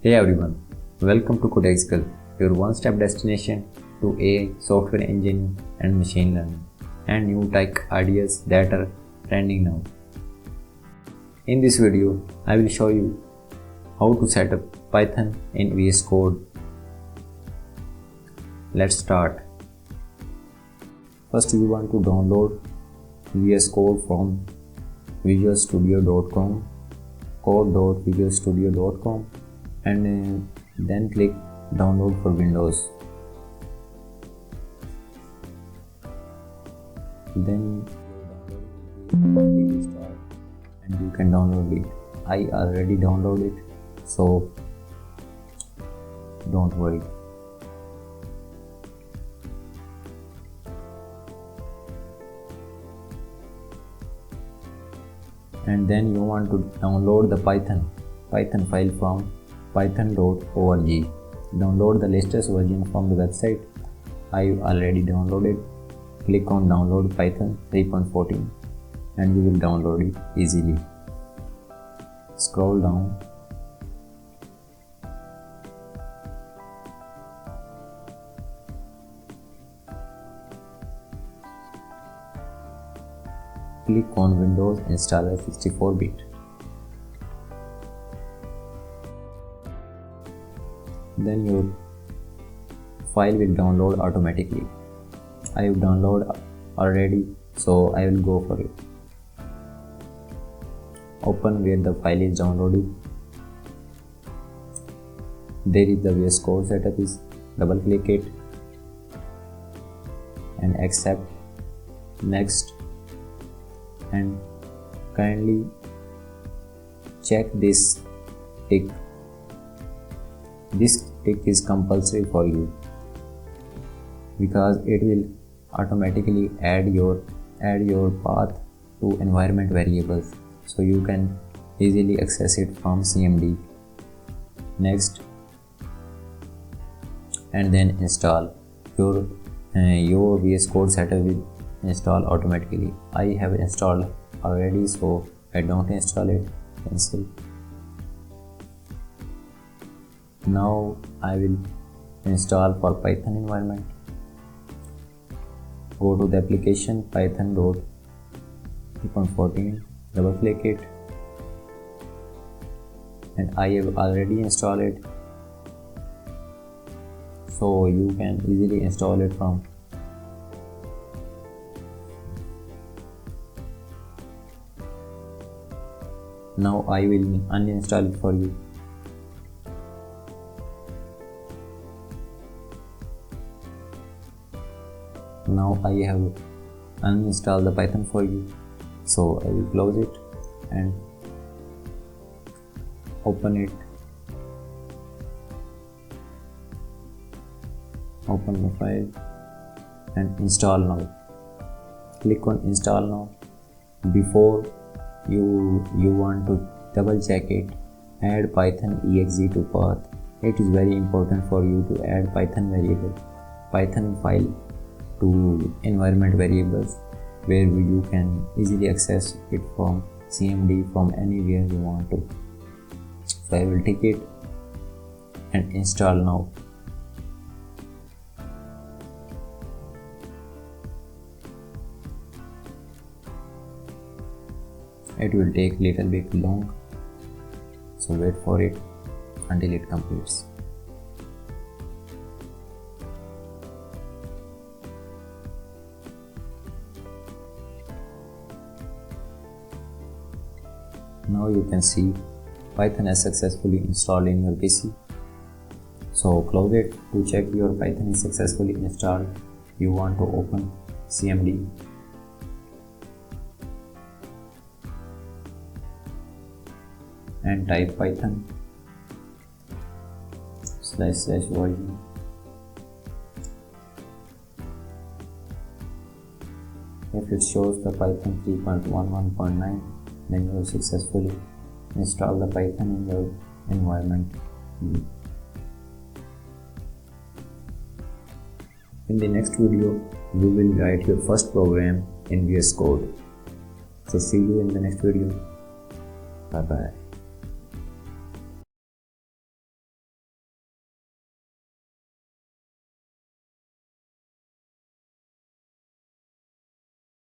Hey everyone, welcome to Codexical, your one-step destination to AI, software engineering and machine learning, and new tech ideas that are trending now. In this video, I will show you how to set up Python in VScode. Let's start. First, you want to download VScode from visualstudio.com, code.visualstudio.com, and then click download for Windows. Then click start and you can download it. I already downloaded it, so don't worry. And then you want to download the Python file from python.org. Download the latest version from the website. I already downloaded. Click on download Python 3.14 and you will download it easily. Scroll down. Click on Windows Installer 64-bit. Then your file will download automatically. I have downloaded already, so I will go for it. Open where the file is downloaded. There is the VScode setup. Double click it and accept. Next, and kindly check this tick. This tick is compulsory for you because it will automatically add your path to environment variables, so you can easily access it from CMD. Next, and then install. Your VScode setup will install automatically. I have installed already, so I don't install it. Cancel. Now I will install for Python environment. Go to the application python.3.14, double click it, and I have already installed it, so you can easily install it from now. I will uninstall it for you. Now I have uninstalled the Python for you, so I will close it and open it. Open the file and install now. Click on install now. Before you want to double check it. Add Python exe to path. It is very important for you to add Python file to environment variables, where you can easily access it from CMD from anywhere you want to. So I will take it and install now. It will take little bit long, so wait for it until it completes. Now you can see Python is successfully installed in your PC. So close it. To check your Python is successfully installed, you want to open CMD. And type Python /version. If it shows the Python 3.11.9, then you have successfully installed the Python in your environment. In the next video, you will write your first program in VScode. So see you in the next video. Bye bye.